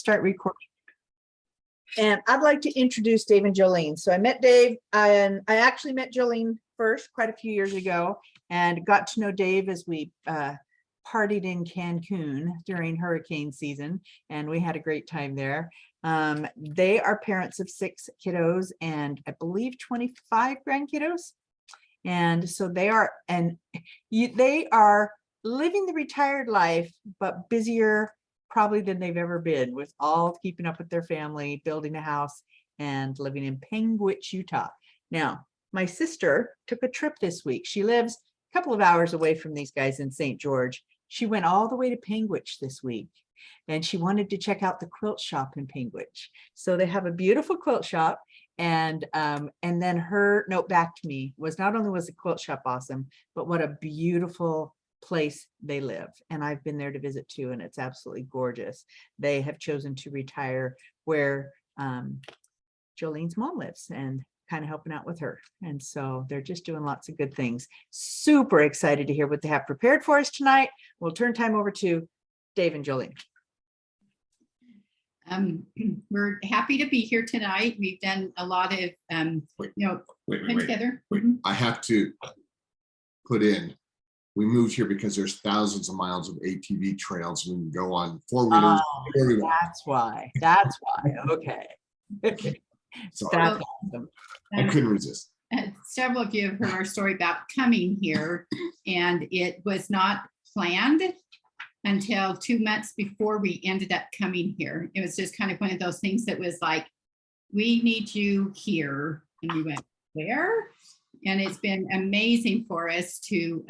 start recording. And I'd like to introduce Dave and Jolene. So I met Dave and I actually met Jolene first quite a few years ago and got to know Dave as we partied in Cancun during hurricane season. And we had a great time there. They are parents of 6 kiddos and I believe 25 grandkiddos. And so they are living the retired life, but busier probably than they've ever been with all keeping up with their family, building a house and living in Panguitch, Utah. Now, my sister took a trip this week. She lives a couple of hours away from these guys in St. George. She went all the way to Panguitch this week and she wanted to check out the quilt shop in Panguitch. So they have a beautiful quilt shop. And then her note back to me was not only was the quilt shop awesome, but what a beautiful place they live. And I've been there to visit too, and it's absolutely gorgeous. They have chosen to retire where Jolene's mom lives and kind of helping out with her. And so they're just doing lots of good things. Super excited to hear what they have prepared for us tonight. We'll turn time over to Dave and Jolene. We're happy to be here tonight. We've done a lot of, Wait. together. I have to put in, we moved here because there's thousands of miles of ATV trails. We can go on 4-wheelers. That's why. Okay. So That's awesome. I couldn't resist. Several of you have heard our story about coming here, and it was not planned until 2 months before we ended up coming here. It was just kind of one of those things that was like, we need you here. And we went, where? And it's been amazing for us to,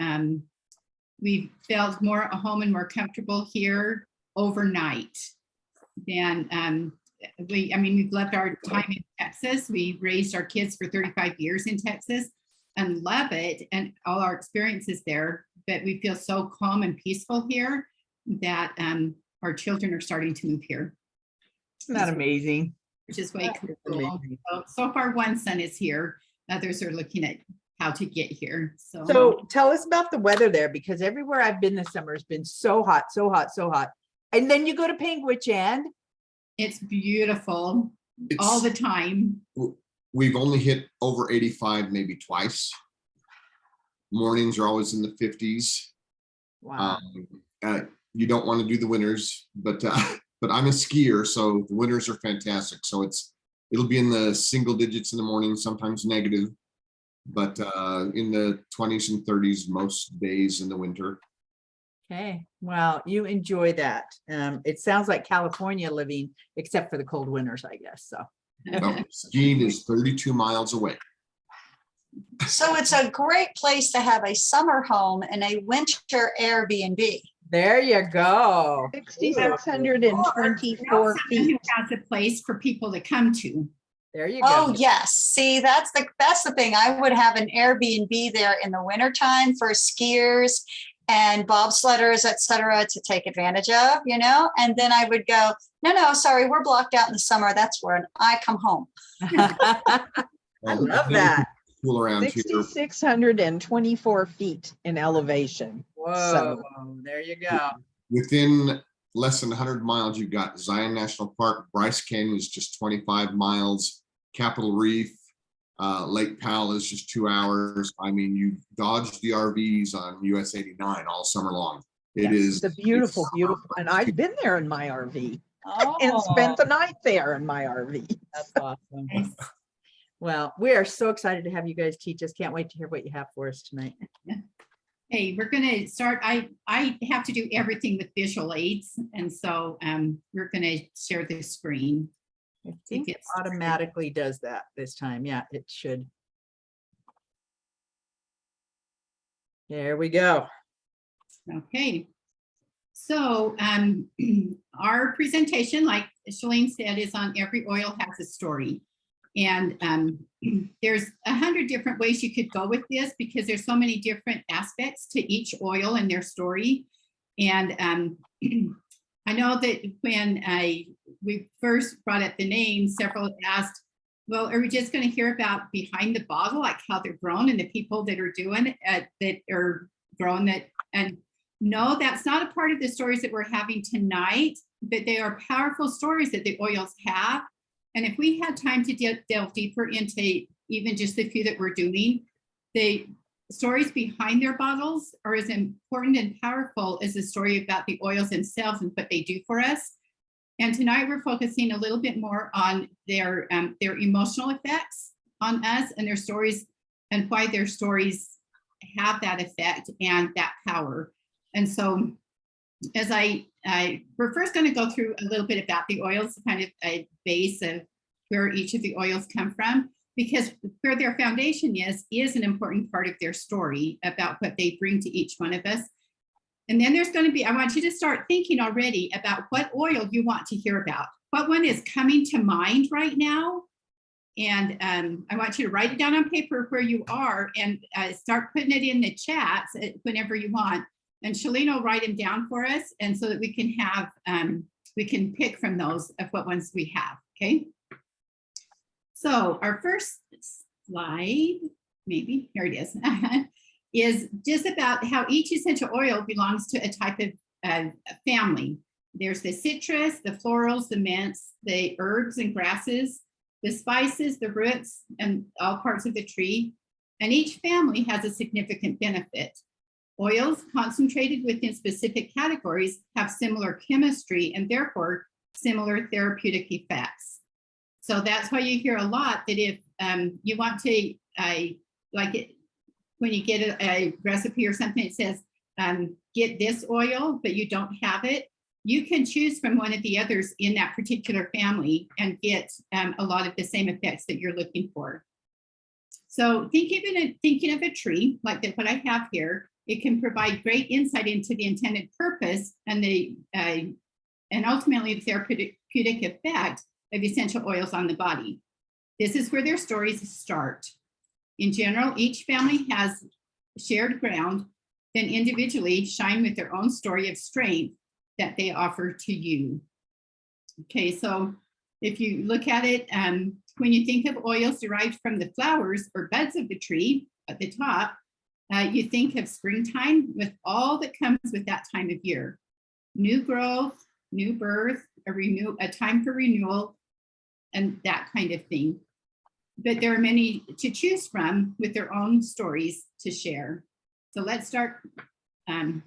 we felt more at home and more comfortable here overnight than we've loved our time in Texas. We raised our kids for 35 years in Texas and love it and all our experiences there, but we feel so calm and peaceful here that our children are starting to move here. Isn't that amazing? Which is way cool. So far, one son is here. Others are looking at how to get here. So tell us about the weather there, because everywhere I've been this summer has been so hot, so hot, so hot. And then you go to Panguitch and it's beautiful all the time. We've only hit over 85 maybe twice. Mornings are always in the 50s. wow. You don't want to do the winters, but I'm a skier, so the winters are fantastic. So it'll be in the single digits in the morning, sometimes negative, but in the 20s and 30s most days in the winter. Okay, well, you enjoy that. It sounds like California living, except for the cold winters, I guess. So No, skiing is 32 miles away. So it's a great place to have a summer home and a winter Airbnb. there you go. 6,624 Who feet. has a place for people to come to. There you go. Oh, yes. See, that's the thing. I would have an Airbnb there in the wintertime for skiers and bobsledders, et cetera, to take advantage of, and then I would go, no, sorry, we're blocked out in the summer. That's when I come home. I love that. Cool around here. 6,624 feet in elevation. Whoa, So- there you go. Within less than 100 miles, you've got Zion National Park. Bryce Canyon is just 25 miles. Capitol Reef, Lake Powell is just 2 hours. I mean, you dodged the RVs on US 89 all summer long. It is It's a beautiful, and I've been there in my RV Oh, and spent the night there in my RV. that's awesome. Well, we are so excited to have you guys teach us. Can't wait to hear what you have for us tonight. Hey, we're going to start. I have to do everything with visual aids. And so we're going to share the screen. I think it automatically does that this time. Yeah, it should. There we go. Okay. So our presentation, like Shalene said, is on Every Oil Has a Story. And there's 100 different ways you could go with this because there's so many different aspects to each oil and their story. And I know that when we first brought up the name, several asked, well, are we just going to hear about behind the bottle, like how they're grown and the people that are doing it, that are growing that? And no, that's not a part of the stories that we're having tonight. but they are powerful stories that the oils have. And if we had time to delve deeper into even just the few that we're doing, the stories behind their bottles are as important and powerful as the story about the oils themselves and what they do for us. And tonight we're focusing a little bit more on their emotional effects on us and their stories and why their stories have that effect and that power. And so as we're first going to go through a little bit about the oils, kind of a base of where each of the oils come from, because where their foundation is an important part of their story about what they bring to each one of us. And then there's going to be, I want you to start thinking already about what oil you want to hear about. What one is coming to mind right now? And I want you to write it down on paper where you are and start putting it in the chats whenever you want. And Shalene will write them down for us, and so that we can have, we can pick from those of what ones we have, okay? So our first slide, maybe, here it is, is just about how each essential oil belongs to a type of family. There's the citrus, the florals, the mints, the herbs and grasses, the spices, the roots, and all parts of the tree. And each family has a significant benefit. Oils concentrated within specific categories have similar chemistry and therefore similar therapeutic effects. So that's why you hear a lot that if you want to, like it, when you get a recipe or something, it says, get this oil, but you don't have it, you can choose from one of the others in that particular family and get a lot of the same effects that you're looking for. So thinking of a tree, like what I have here, it can provide great insight into the intended purpose and ultimately the therapeutic effect of essential oils on the body. This is where their stories start. In general, each family has shared ground, then individually shine with their own story of strength that they offer to you. Okay, so if you look at it, when you think of oils derived from the flowers or buds of the tree at the top, you think of springtime with all that comes with that time of year. New growth, new birth, a time for renewal, and that kind of thing. But there are many to choose from with their own stories to share. So let's start. Then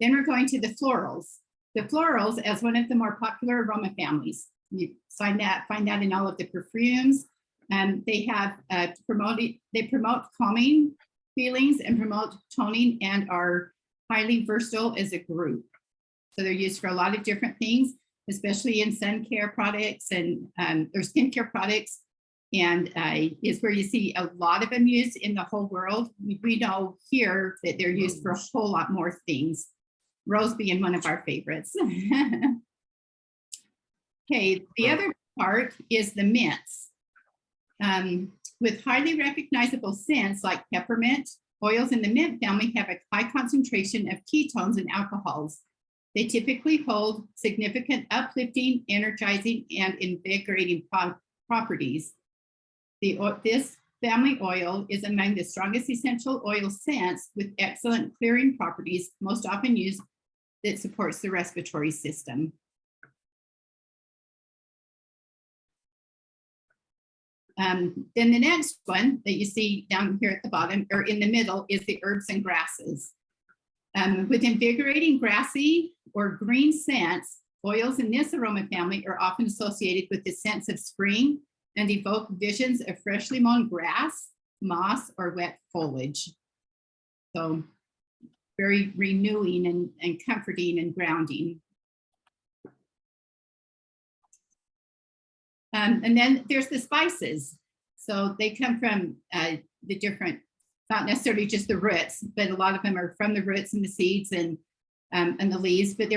we're going to the florals. The florals as one of the more popular aroma families. You find that in all of the perfumes. They have they promote calming feelings and promote toning and are highly versatile as a group. So they're used for a lot of different things, especially in sun care products and or skincare products, and is where you see a lot of them used in the whole world. We know here that they're used for a whole lot more things, rose being one of our favorites. Okay, the other part is the mints. With highly recognizable scents like peppermint, oils in the mint family have a high concentration of ketones and alcohols. They typically hold significant uplifting, energizing, and invigorating properties. This family oil is among the strongest essential oil scents with excellent clearing properties, most often used that supports the respiratory system. Then the next one that you see down here at the bottom or in the middle is the herbs and grasses. With invigorating grassy or green scents, oils in this aroma family are often associated with the sense of spring and evoke visions of freshly mown grass, moss, or wet foliage. So very renewing and comforting and grounding. And then there's the spices. So they come from the different, not necessarily just the roots, but a lot of them are from the roots and the seeds and the leaves, but they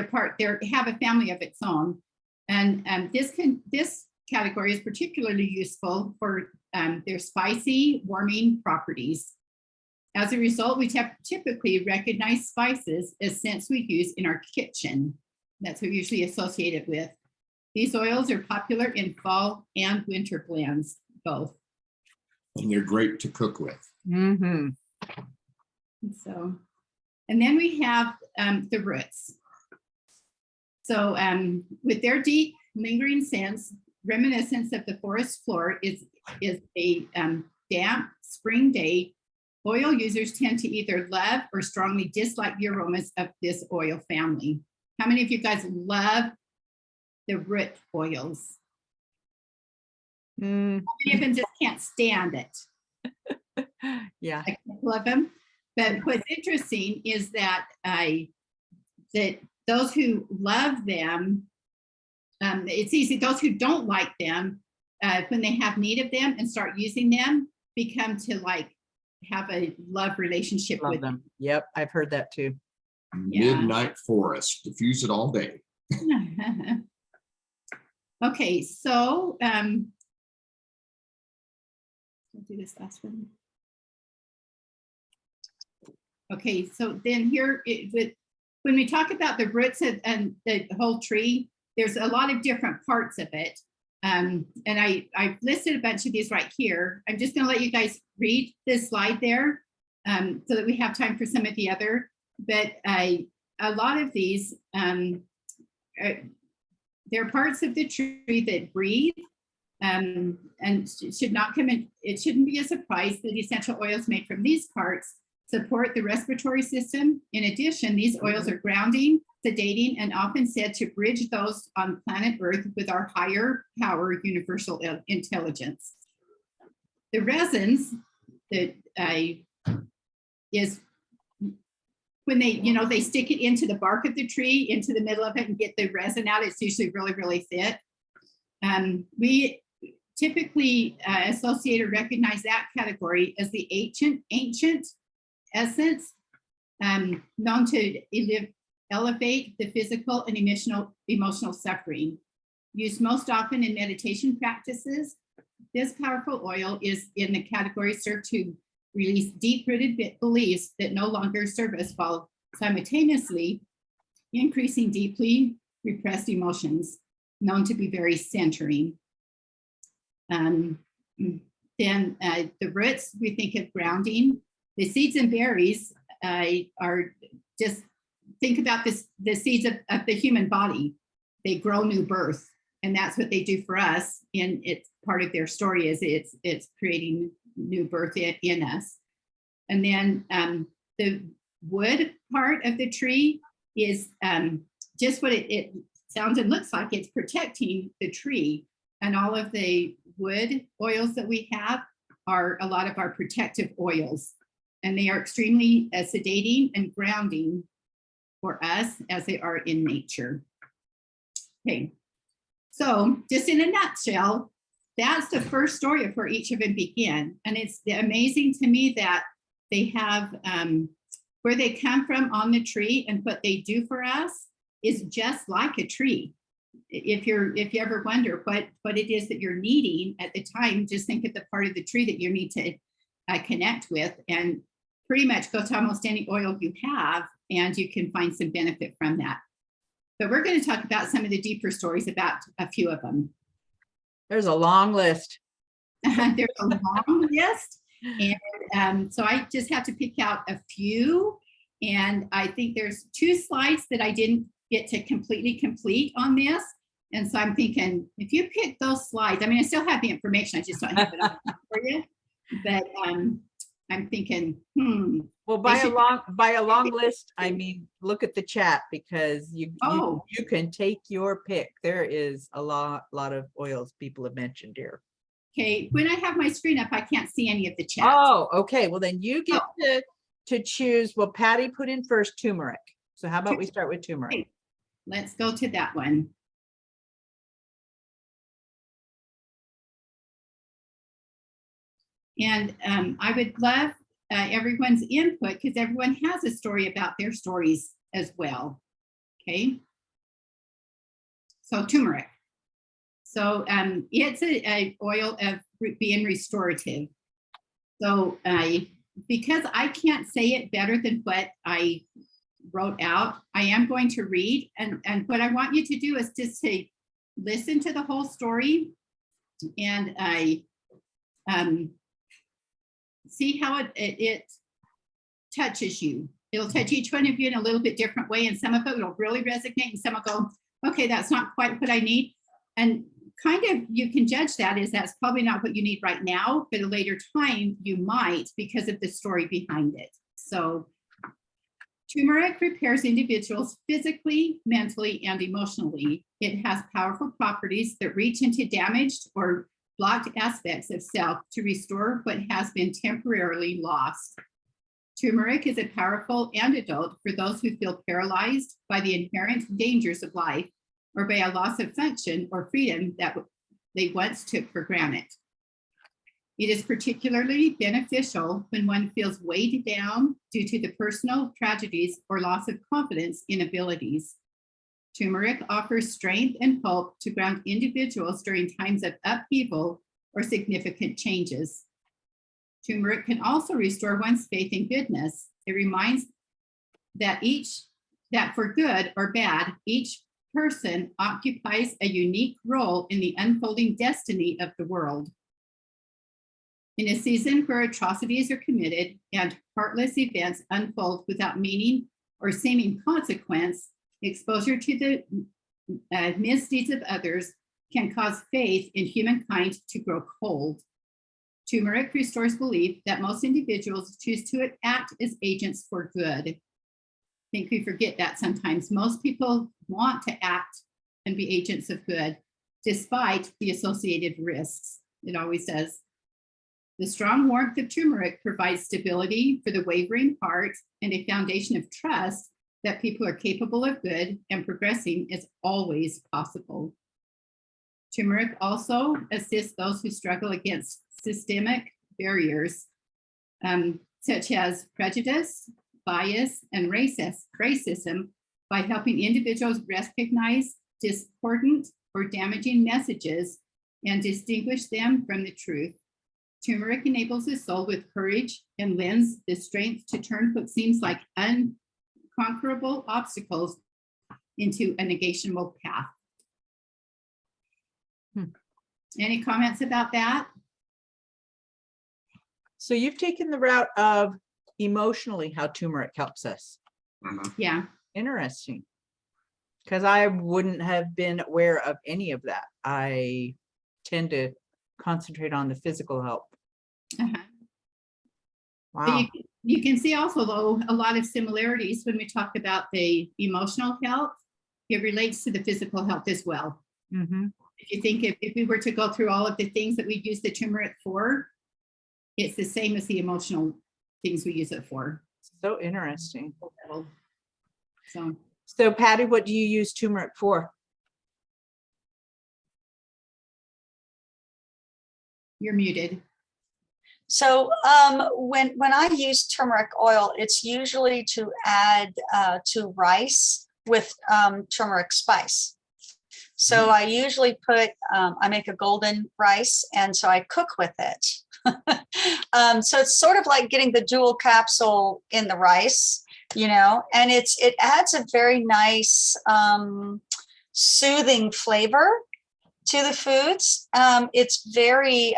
have a family of its own. And this category is particularly useful for their spicy, warming properties. As a result, we typically recognize spices as scents we use in our kitchen. That's what we usually associate it with. These oils are popular in fall and winter blends, both. And they're great to cook with. Mm-hmm. So And then we have the roots. So with their deep lingering scents, reminiscence of the forest floor is a damp spring day. Oil users tend to either love or strongly dislike the aromas of this oil family. How many of you guys love the root oils? Mm, How many of them just can't stand it? yeah. A couple of them. But what's interesting is that that those who love them, it's easy. Those who don't like them, when they have need of them and start using them, become to like have a love relationship Love with them. Yep, I've heard that too. Yeah. Midnight forest, diffuse it all day. them. Okay, so I'll do this last one. Okay, so then here, when we talk about the roots and the whole tree, there's a lot of different parts of it. And I've listed a bunch of these right here. I'm just gonna let you guys read this slide there so that we have time for some of the other. But a lot of these, they're parts of the tree that breathe and should not come in. It shouldn't be a surprise that essential oils made from these parts support the respiratory system. In addition, these oils are grounding, sedating, and often said to bridge those on planet Earth with our higher power universal intelligence. The resins that is when they stick it into the bark of the tree, into the middle of it and get the resin out, it's usually really, really thick. We typically associate or recognize that category as the ancient essence, known to elevate the physical and emotional suffering. Used most often in meditation practices, this powerful oil is in the category served to release deep-rooted beliefs that no longer serve us, while simultaneously increasing deeply repressed emotions, known to be very centering. Then the roots, we think of grounding. The seeds and berries are just, think about this, the seeds of the human body. They grow new birth, and that's what they do for us. And it's part of their story is it's creating new birth in us. And then the wood part of the tree is just what it sounds and looks like. It's protecting the tree, and all of the wood oils that we have are a lot of our protective oils, and they are extremely sedating and grounding for us as they are in nature. Okay, so just in a nutshell, that's the first story of where each of them began. And it's amazing to me that they have where they come from on the tree, and what they do for us is just like a tree. If you ever wonder what it is that you're needing at the time, just think of the part of the tree that you need to connect with, and pretty much go to almost any oil you have, and you can find some benefit from that. But we're going to talk about some of the deeper stories about a few of them. There's a long list. There's a long list. And so I just have to pick out a few. And I think there's 2 slides that I didn't get to completely complete on this. And so I'm thinking, if you pick those slides, I mean, I still have the information, I just don't have it on for you. But I'm thinking, Well, by a long list, I mean, look at the chat, because you can take your pick. There is a lot of oils people have mentioned here. Okay, when I have my screen up, I can't see any of the chat. Oh, okay. Well, then you get to choose. Well, Patty put in first turmeric. So how about we start with turmeric? Okay, let's go to that one. And I would love everyone's input, because everyone has a story about their stories as well. Okay. So turmeric. So it's a oil of being restorative. So because I can't say it better than what I wrote out, I am going to read. And what I want you to do is just to listen to the whole story, and see how it touches you. It'll touch each one of you in a little bit different way, and some of it will really resonate, and some will go, okay, that's not quite what I need. And kind of you can judge that as that's probably not what you need right now, but at a later time you might because of the story behind it. So turmeric repairs individuals physically, mentally, and emotionally. It has powerful properties that reach into damaged or blocked aspects of self to restore what has been temporarily lost. Turmeric is a powerful antidote for those who feel paralyzed by the inherent dangers of life or by a loss of function or freedom that they once took for granted. It is particularly beneficial when one feels weighed down due to the personal tragedies or loss of confidence in abilities. Turmeric offers strength and hope to ground individuals during times of upheaval or significant changes. Turmeric can also restore one's faith in goodness. It reminds that for good or bad, each person occupies a unique role in the unfolding destiny of the world. In a season where atrocities are committed and heartless events unfold without meaning or seeming consequence, exposure to the misdeeds of others can cause faith in humankind to grow cold. Turmeric restores belief that most individuals choose to act as agents for good. I think we forget that sometimes. Most people want to act and be agents of good, despite the associated risks. It always does. The strong warmth of turmeric provides stability for the wavering heart and a foundation of trust that people are capable of good and progressing is always possible. Turmeric also assists those who struggle against systemic barriers, such as prejudice, bias, and racism by helping individuals recognize discordant or damaging messages and distinguish them from the truth. Turmeric enables the soul with courage and lends the strength to turn what seems like unconquerable obstacles into a negational path. Any comments about that? So you've taken the route of emotionally how turmeric helps us. Yeah. Interesting. Because I wouldn't have been aware of any of that. I tend to concentrate on the physical help. Uh-huh. Wow. But you can see also, though, a lot of similarities when we talk about the emotional health. It relates to the physical health as well. Mm-hmm. If you think if we were to go through all of the things that we use the turmeric for, it's the same as the emotional things we use it for. So interesting. So Patty, what do you use turmeric for? you're muted. So when I use turmeric oil, it's usually to add to rice with turmeric spice. So I usually put, I make a golden rice, and so I cook with it. So it's sort of like getting the dual capsule in the rice, you know, and it adds a very nice soothing flavor to the foods. It's very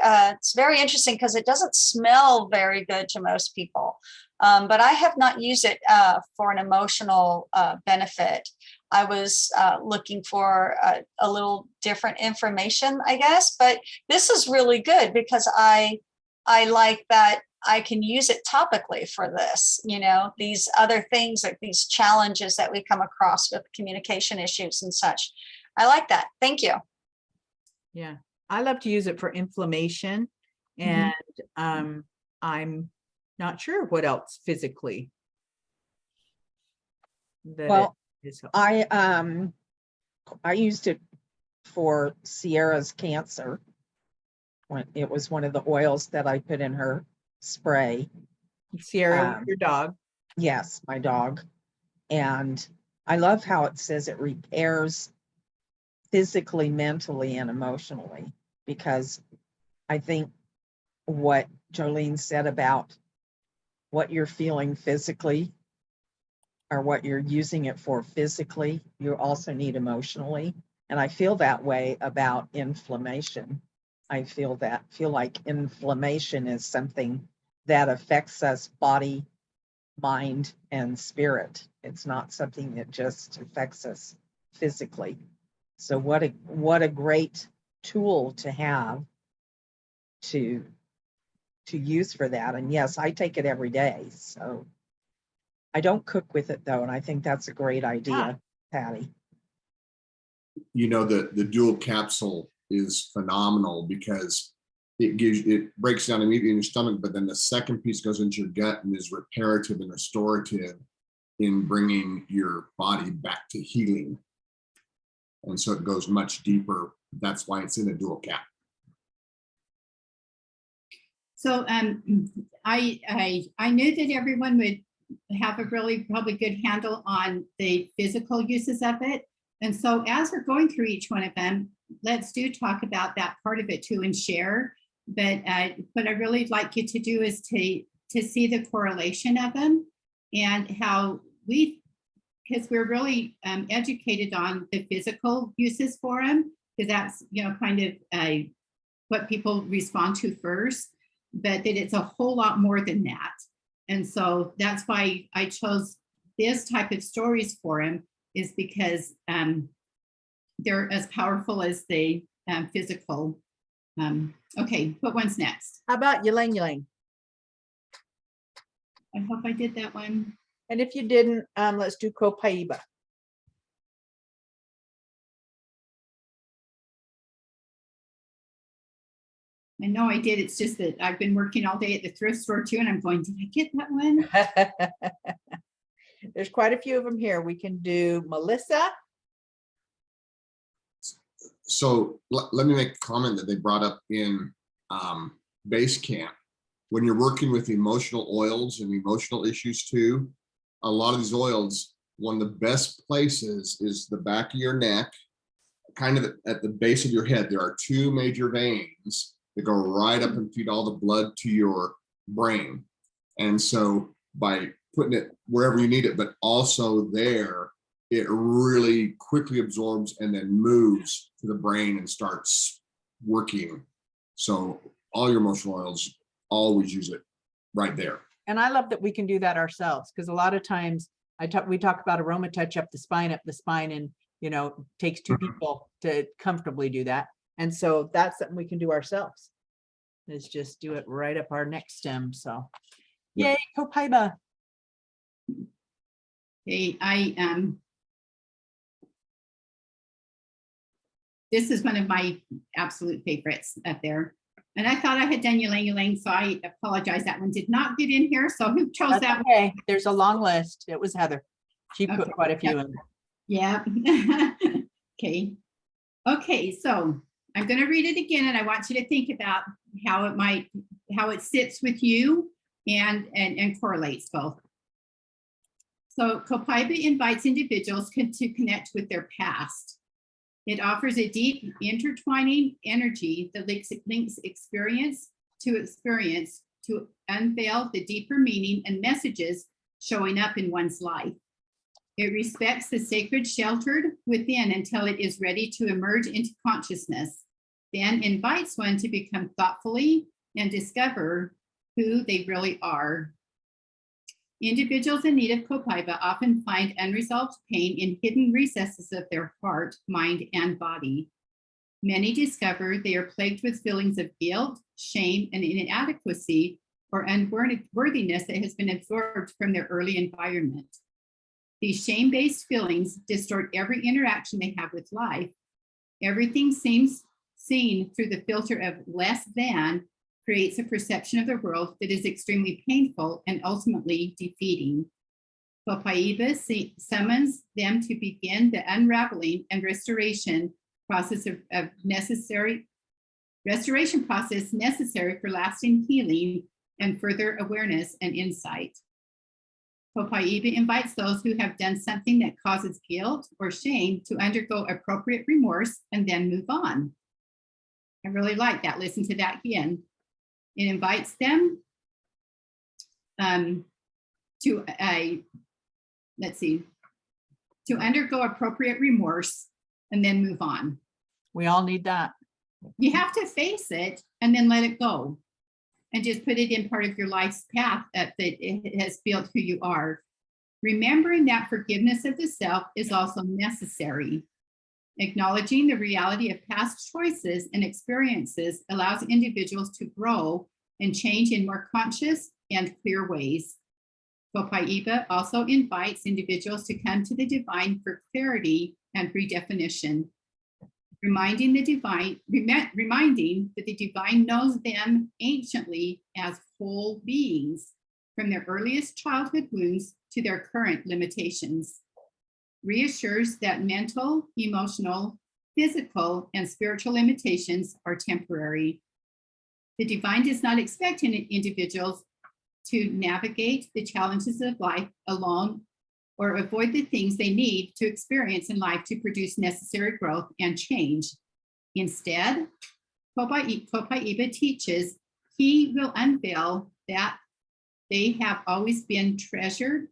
interesting because it doesn't smell very good to most people. But I have not used it for an emotional benefit. I was looking for a little different information, I guess, but this is really good because I like that I can use it topically for this, you know, these other things, like these challenges that we come across with communication issues and such. I like that. Thank you. Yeah, I love to use it for inflammation, and I'm not sure what else physically. Well, I used it for Sierra's cancer. When it was one of the oils that I put in her spray. Sierra, your dog. Yes, my dog. And I love how it says it repairs physically, mentally, and emotionally, because I think what Jolene said about what you're feeling physically or what you're using it for physically, you also need emotionally. And I feel that way about inflammation. I feel like inflammation is something that affects us body, mind and spirit. It's not something that just affects us physically. So what a great tool to have to use for that. And yes, I take it every day. So I don't cook with it though, and I think that's a great idea, Patty. You know, the dual capsule is phenomenal because it breaks down immediately in your stomach, but then the second piece goes into your gut and is reparative and restorative in bringing your body back to healing. And so it goes much deeper. That's why it's in a dual cap. So I knew that everyone would have a probably good handle on the physical uses of it. And so as we're going through each one of them, let's talk about that part of it too and share. But what I really like you to do is to see the correlation of them and how because we're really educated on the physical uses for them, because that's, kind of what people respond to first, but that it's a whole lot more than that. And so that's why I chose this type of stories for them, is because they're as powerful as the physical. Okay, what one's next? How about Ylang Ylang? I hope I did that one. And if you didn't, let's do Copaiba. I know I did. It's just that I've been working all day at the thrift store too, and I'm going, did I get that one? There's quite a few of them here. We can do Melissa. So let me make a comment that they brought up in base camp. When you're working with emotional oils and emotional issues too, a lot of these oils, one of the best places is the back of your neck, kind of at the base of your head. There are two major veins that go right up and feed all the blood to your brain. And so by putting it wherever you need it, but also there, it really quickly absorbs and then moves to the brain and starts working. So all your emotional oils, always use it right there. And I love that we can do that ourselves, because a lot of times we talk about aroma touch up the spine, and takes two people to comfortably do that. And so that's something we can do ourselves, is just do it right up our neck stem. So yay, Copaiba. Hey, this is one of my absolute favorites up there. And I thought I had done Ylang Ylang, so I apologize. That one did not get in here. So who chose that one? Okay, there's a long list. It was Heather. She put quite a few in. Yeah. Okay, so I'm going to read it again, and I want you to think about how it sits with you and correlates both. So Copaiba invites individuals to connect with their past. It offers a deep intertwining energy that links experience to unveil the deeper meaning and messages showing up in one's life. It respects the sacred sheltered within until it is ready to emerge into consciousness, then invites one to become thoughtfully and discover who they really are. Individuals in need of Copaiba often find unresolved pain in hidden recesses of their heart, mind, and body. Many discover they are plagued with feelings of guilt, shame, and inadequacy or unworthiness that has been absorbed from their early environment. These shame-based feelings distort every interaction they have with life. Everything seems seen through the filter of less than creates a perception of the world that is extremely painful and ultimately defeating. Copaiba summons them to begin the unraveling and restoration process necessary for lasting healing and further awareness and insight. Copaiba invites those who have done something that causes guilt or shame to undergo appropriate remorse and then move on. I really like that. Listen to that again. It invites them to undergo appropriate remorse and then move on. We all need that. You have to face it and then let it go. and just put it in part of your life's path that it has built who you are. Remembering that forgiveness of the self is also necessary. Acknowledging the reality of past choices and experiences allows individuals to grow and change in more conscious and clear ways. Copaiba also invites individuals to come to the divine for clarity and redefinition, reminding that the divine knows them anciently as whole beings, from their earliest childhood wounds to their current limitations. Reassures that mental, emotional, physical, and spiritual limitations are temporary. The divine does not expect individuals to navigate the challenges of life alone or avoid the things they need to experience in life to produce necessary growth and change. Instead, Copaiba teaches he will unveil that they have always been treasured,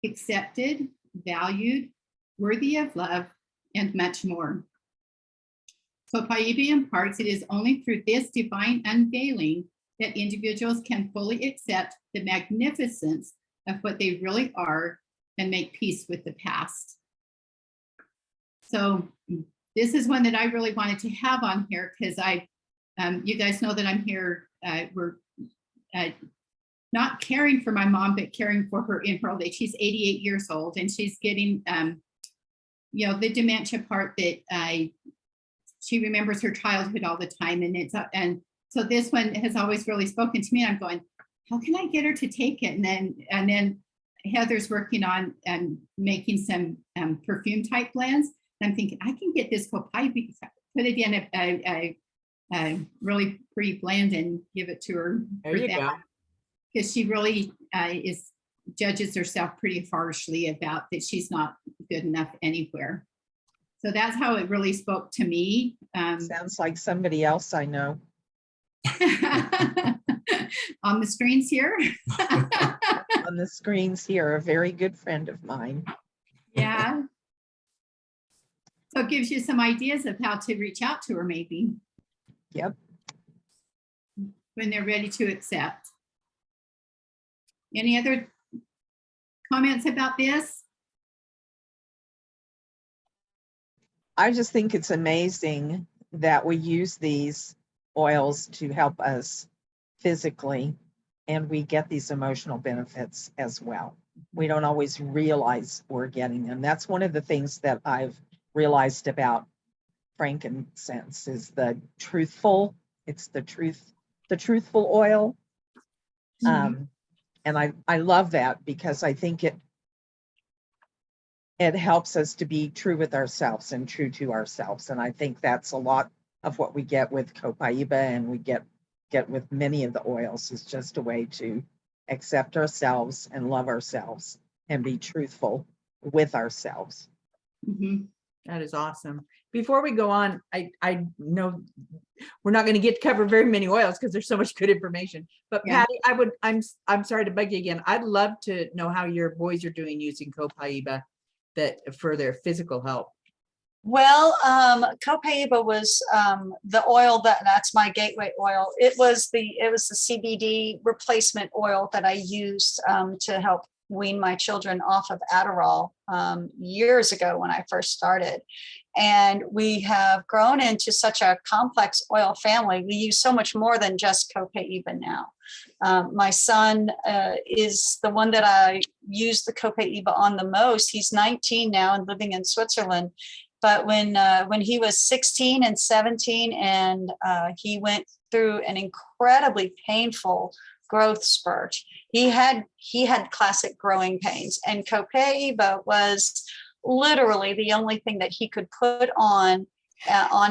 accepted, valued, worthy of love, and much more. Copaiba imparts it is only through this divine unveiling that individuals can fully accept the magnificence of what they really are and make peace with the past. So this is one that I really wanted to have on here because you guys know that I'm here, we're not caring for my mom, but caring for her in her old age. She's 88 years old and she's getting, the dementia part that she remembers her childhood all the time. And so this one has always really spoken to me. I'm going, how can I get her to take it? And then Heather's working on making some perfume type blends. And I'm thinking I can get this Copaiba, put it in a really pretty blend and give it to her. There you go. Because she really judges herself pretty harshly about that she's not good enough anywhere. So that's how it really spoke to me. Sounds like somebody else I know. On the screens here. On the screens here, a very good friend of mine. Yeah. So it gives you some ideas of how to reach out to her maybe. Yep. When they're ready to accept. Any other comments about this? I just think it's amazing that we use these oils to help us physically and we get these emotional benefits as well. We don't always realize we're getting them. That's one of the things that I've realized about frankincense is the truthful, it's the truthful oil. And I love that because I think it helps us to be true with ourselves and true to ourselves. And I think that's a lot of what we get with Copaiba and we get with many of the oils is just a way to accept ourselves and love ourselves and be truthful with ourselves. Mm-hmm. That is awesome. Before we go on, I know we're not going to get to cover very many oils because there's so much good information. But Yeah. Patty, I'm sorry to bug you again. I'd love to know how your boys are doing using Copaiba that for their physical health. Well, Copaiba was the oil that's my gateway oil. It was the CBD replacement oil that I used to help wean my children off of Adderall years ago when I first started. And we have grown into such a complex oil family. We use so much more than just Copaiba now. My son is the one that I use the Copaiba on the most. He's 19 now and living in Switzerland. But when he was 16 and 17 and he went through an incredibly painful growth spurt, he had classic growing pains, and Copaiba was literally the only thing that he could put on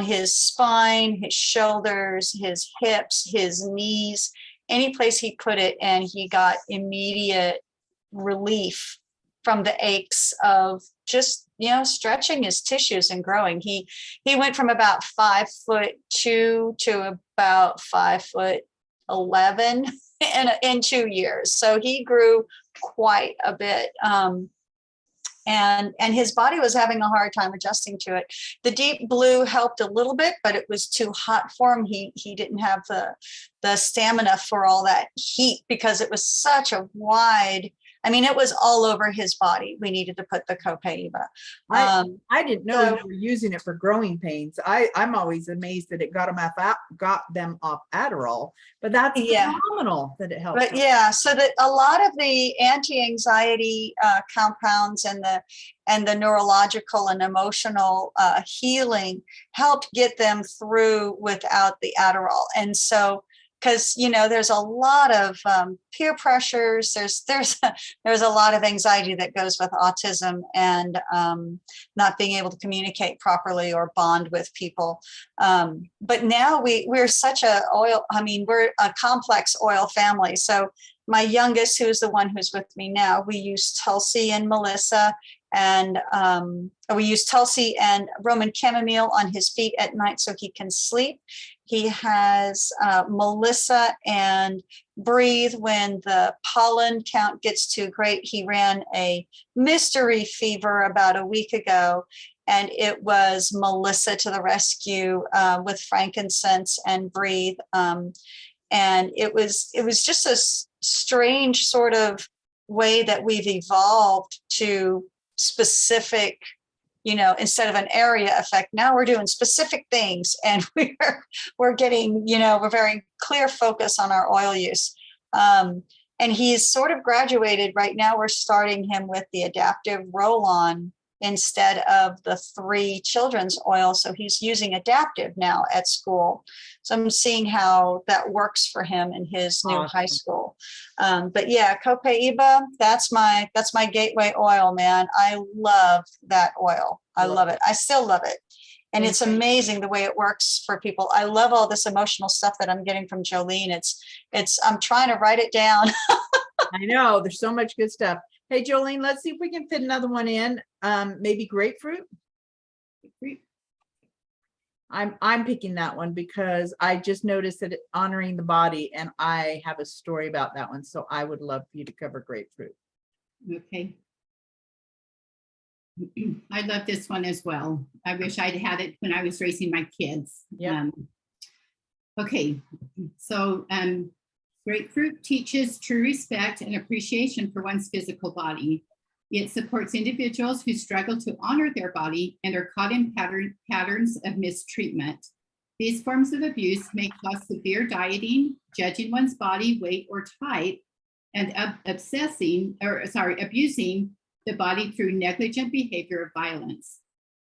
his spine, his shoulders, his hips, his knees, any place he put it, and he got immediate relief from the aches of just stretching his tissues and growing. He went from about 5'2" to about 5'11" in 2 years. So he grew quite a bit. and his body was having a hard time adjusting to it. The deep blue helped a little bit, but it was too hot for him. He didn't have the stamina for all that heat because it was such a wide, I mean, it was all over his body. We needed to put the Copaiba. I didn't know so- you were using it for growing pains. I'm always amazed that it got them off Adderall, but that's Yeah. phenomenal that it helped. But yeah, so that a lot of the anti-anxiety compounds and the neurological and emotional healing helped get them through without the Adderall. And so, because there's a lot of peer pressures, there's a lot of anxiety that goes with autism and not being able to communicate properly or bond with people. But now we're such we're a complex oil family. So my youngest, who's the one who's with me now, we use Tulsi and Melissa, and we use Tulsi and Roman chamomile on his feet at night so he can sleep. He has Melissa and Breathe when the pollen count gets too great. He ran a mystery fever about a week ago, and it was Melissa to the rescue with frankincense and Breathe. And it was just a strange sort of way that we've evolved to specific, instead of an area effect, now we're doing specific things, and we're getting, we're very clear focus on our oil use. And he's sort of graduated. Right now we're starting him with the adaptive roll-on instead of the 3 children's oil. So he's using adaptive now at school. So I'm seeing how that works for him in his new high school. But yeah, Copaiba, that's my gateway oil, man. I love that oil. I love it. I still love it. And it's amazing the way it works for people. I love all this emotional stuff that I'm getting from Jolene. I'm trying to write it down. I know there's so much good stuff. Hey, Jolene, let's see if we can fit another one in. Maybe grapefruit. I'm picking that one because I just noticed that honoring the body, and I have a story about that one. So I would love for you to cover grapefruit. Okay. I love this one as well. I wish I'd had it when I was raising my kids. Yeah. Okay, so grapefruit teaches true respect and appreciation for one's physical body. It supports individuals who struggle to honor their body and are caught in patterns of mistreatment. These forms of abuse may cause severe dieting, judging one's body weight or type, and abusing the body through negligent behavior or violence.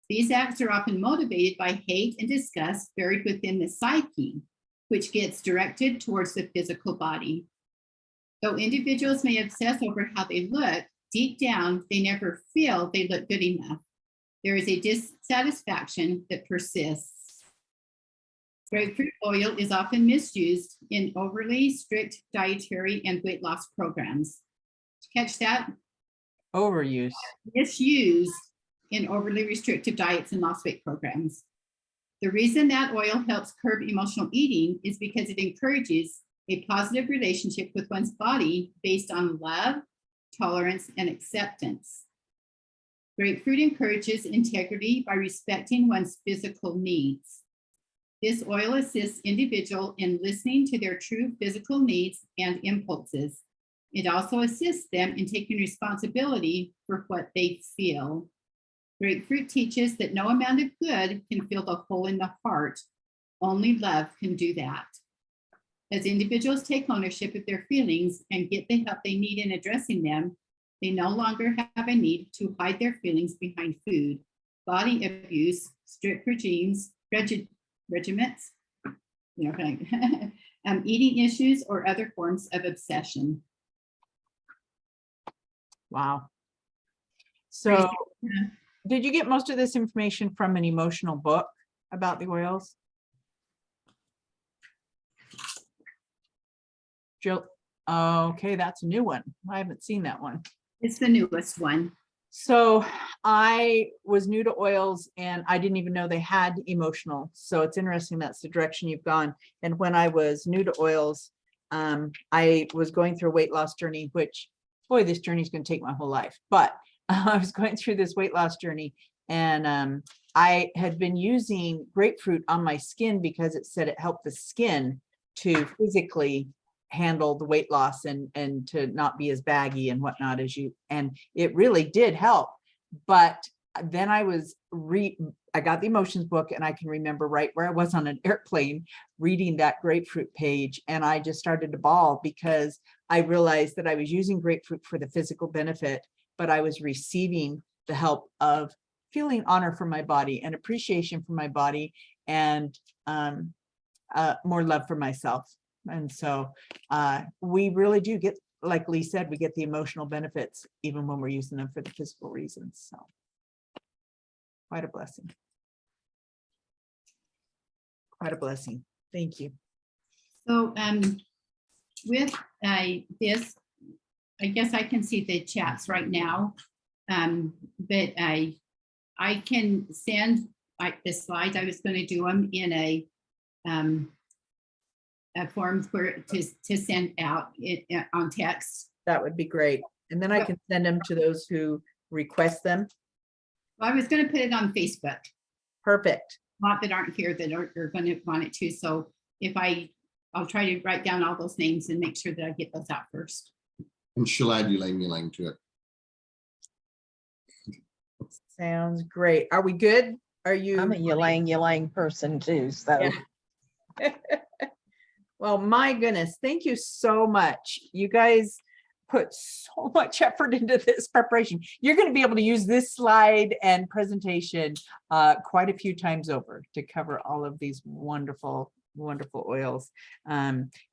These acts are often motivated by hate and disgust buried within the psyche, which gets directed towards the physical body. Though individuals may obsess over how they look, deep down, they never feel they look good enough. There is a dissatisfaction that persists. Grapefruit oil is often misused in overly strict dietary and weight loss programs. Catch that? Overuse. Misused in overly restrictive diets and loss weight programs. The reason that oil helps curb emotional eating is because it encourages a positive relationship with one's body based on love, tolerance, and acceptance. Grapefruit encourages integrity by respecting one's physical needs. This oil assists individuals in listening to their true physical needs and impulses. It also assists them in taking responsibility for what they feel. Grapefruit teaches that no amount of good can fill the hole in the heart. Only love can do that. As individuals take ownership of their feelings and get the help they need in addressing them, they no longer have a need to hide their feelings behind food, body abuse, strict regiments, eating issues, or other forms of obsession. Wow. So did you get most of this information from an emotional book about the oils? Jill, okay, that's a new one. I haven't seen that one. It's the newest one. So I was new to oils and I didn't even know they had emotional. So it's interesting that's the direction you've gone. And when I was new to oils, I was going through a weight loss journey, which, boy, this journey is going to take my whole life. But I was going through this weight loss journey, and I had been using grapefruit on my skin because it said it helped the skin to physically handle the weight loss and to not be as baggy and whatnot as you, and it really did help. But then I got the emotions book, and I can remember right where I was on an airplane reading that grapefruit page, and I just started to bawl because I realized that I was using grapefruit for the physical benefit, but I was receiving the help of feeling honor for my body and appreciation for my body, and more love for myself. And so we really do get, like Lee said, we get the emotional benefits even when we're using them for the physical reasons. So quite a blessing. Quite a blessing. Thank you. So with this, I guess I can see the chats right now, but I can send the slides. I was going to do them in a form to send out on text. That would be great. And then I can send them to those who request them. Well, I was going to put it on Facebook. Perfect. Lot that aren't here that are going to want it too. So if I'll try to write down all those names and make sure that I get those out first. And she'll add Yulang to it. Sounds great. Are we good? Are you? I'm a ylang person too, so. Yeah. Well, my goodness, thank you so much. You guys put so much effort into this preparation. You're going to be able to use this slide and presentation quite a few times over to cover all of these wonderful, wonderful oils.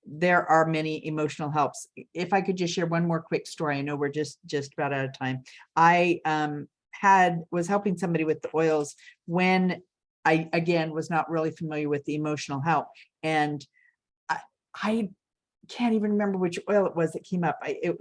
There are many emotional helps. If I could just share one more quick story, I know we're just about out of time. I was helping somebody with the oils when I, again, was not really familiar with the emotional help. And I can't even remember which oil it was that came up. It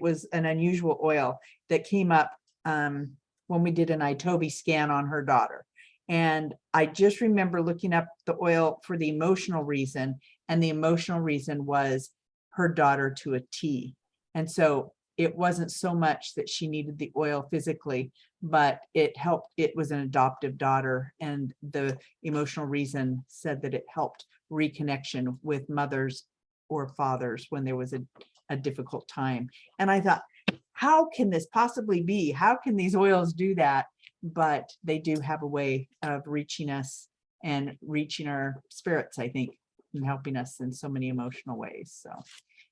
was an unusual oil that came up when we did an Itobi scan on her daughter. And I just remember looking up the oil for the emotional reason, and the emotional reason was her daughter to a T. And so it wasn't so much that she needed the oil physically, but it helped. It was an adoptive daughter, and the emotional reason said that it helped reconnection with mothers or fathers when there was a difficult time. And I thought, how can this possibly be? How can these oils do that? But they do have a way of reaching us and reaching our spirits, I think, and helping us in so many emotional ways. So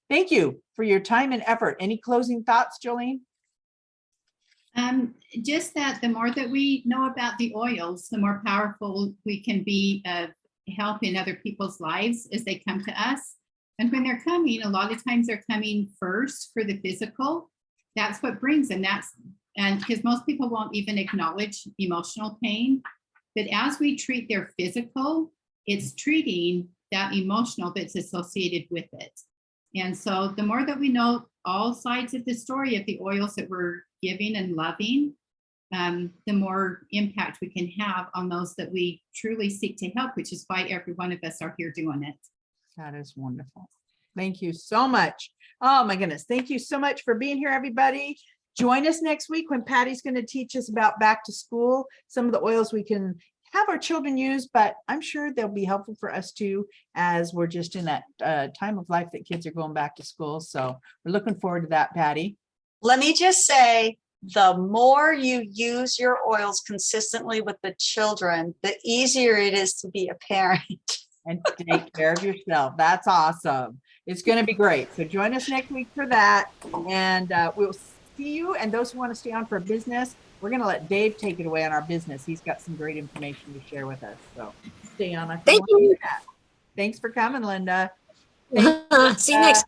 thank you for your time and effort. Any closing thoughts, Jolene? Just that the more that we know about the oils, the more powerful we can be of help in other people's lives as they come to us. And when they're coming, a lot of times they're coming first for the physical. That's what brings them. And because most people won't even acknowledge emotional pain. But as we treat their physical, it's treating that emotional that's associated with it. And so the more that we know all sides of the story of the oils that we're giving and loving, the more impact we can have on those that we truly seek to help, which is why every one of us are here doing it. That is wonderful. Thank you so much. Oh my goodness. Thank you so much for being here, everybody. Join us next week when Patty's going to teach us about back to school, some of the oils we can have our children use, but I'm sure they'll be helpful for us too, as we're just in that time of life that kids are going back to school. So we're looking forward to that, Patty. Let me just say, the more you use your oils consistently with the children, the easier it is to be a parent. And take care of yourself. That's awesome. It's going to be great. So join us next week for that. And we'll see you. And those who want to stay on for business, we're going to let Dave take it away on our business. He's got some great information to share with us. So stay on. Thank you. Thanks for coming, Linda. See you next